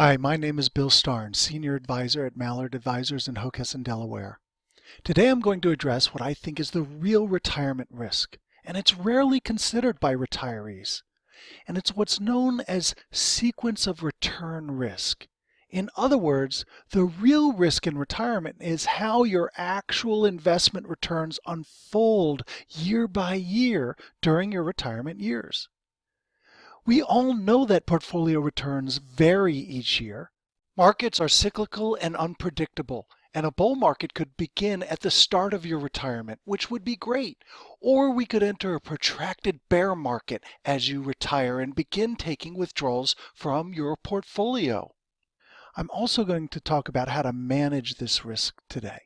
Hi, my name is Bill Starn, Senior Advisor at Mallard Advisors in Hockessin, Delaware. Today I'm going to address what I think is the real retirement risk, and it's rarely considered by retirees. And it's what's known as sequence of return risk. In other words, the real risk in retirement is how your actual investment returns unfold year by year during your retirement years. We all know that portfolio returns vary each year. Markets are cyclical and unpredictable, and a bull market could begin at the start of your retirement, which would be great. Or we could enter a protracted bear market as you retire and begin taking withdrawals from your portfolio. I'm also going to talk about how to manage this risk today.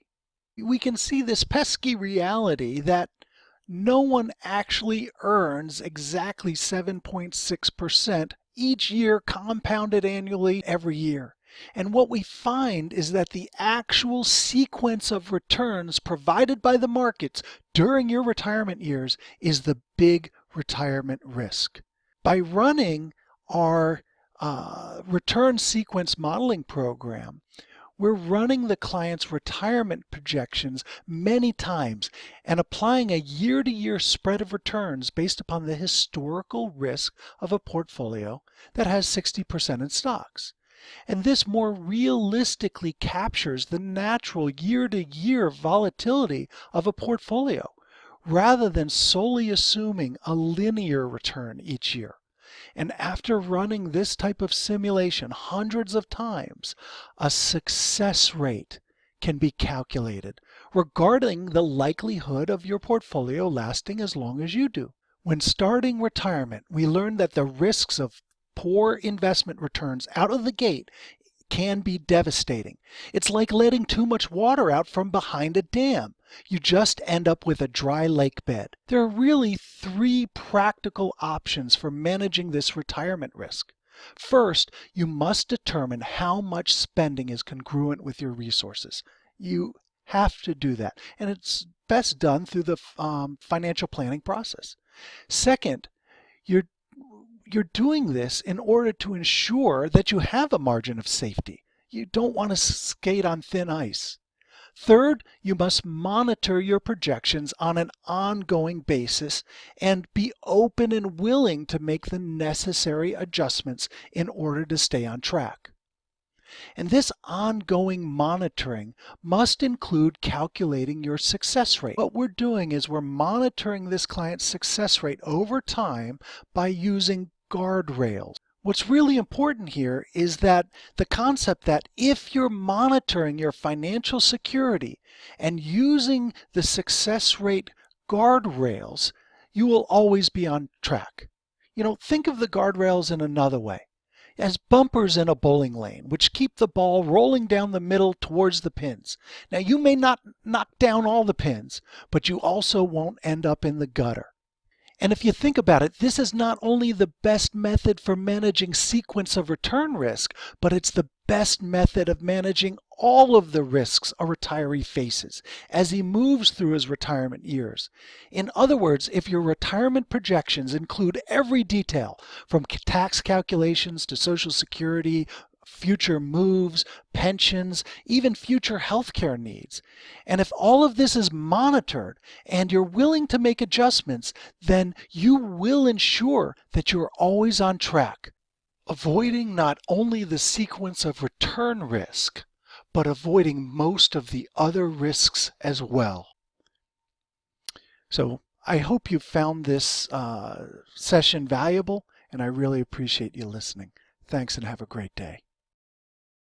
We can see this pesky reality that no one actually earns exactly 7.6% each year compounded annually every year. And what we find is that the actual sequence of returns provided by the markets during your retirement years is the big retirement risk. By running our return sequence modeling program, we're running the client's retirement projections many times and applying a year-to-year spread of returns based upon the historical risk of a portfolio that has 60% in stocks. And this more realistically captures the natural year-to-year volatility of a portfolio rather than solely assuming a linear return each year. And after running this type of simulation hundreds of times, a success rate can be calculated regarding the likelihood of your portfolio lasting as long as you do. When starting retirement, we learned that the risks of poor investment returns out of the gate can be devastating. It's like letting too much water out from behind a dam. You just end up with a dry lake bed. There are really three practical options for managing this retirement risk. First, you must determine how much spending is congruent with your resources. You have to do that, and it's best done through the financial planning process. Second, you're doing this in order to ensure that you have a margin of safety. You don't want to skate on thin ice. Third, you must monitor your projections on an ongoing basis and be open and willing to make the necessary adjustments in order to stay on track. And this ongoing monitoring must include calculating your success rate. What we're doing is we're monitoring this client's success rate over time by using guardrails. What's really important here is that the concept that if you're monitoring your financial security and using the success rate guardrails, you will always be on track. Think of the guardrails in another way, as bumpers in a bowling lane, which keep the ball rolling down the middle towards the pins. Now, you may not knock down all the pins, but you also won't end up in the gutter. And if you think about it, this is not only the best method for managing sequence of return risk, but it's the best method of managing all of the risks a retiree faces as he moves through his retirement years. In other words, if your retirement projections include every detail from tax calculations to Social Security, future moves, pensions, even future healthcare needs. And if all of this is monitored and you're willing to make adjustments, then you will ensure that you're always on track, avoiding not only the sequence of return risk, but avoiding most of the other risks as well. So I hope you found this session valuable, and I really appreciate you listening. Thanks and have a great day.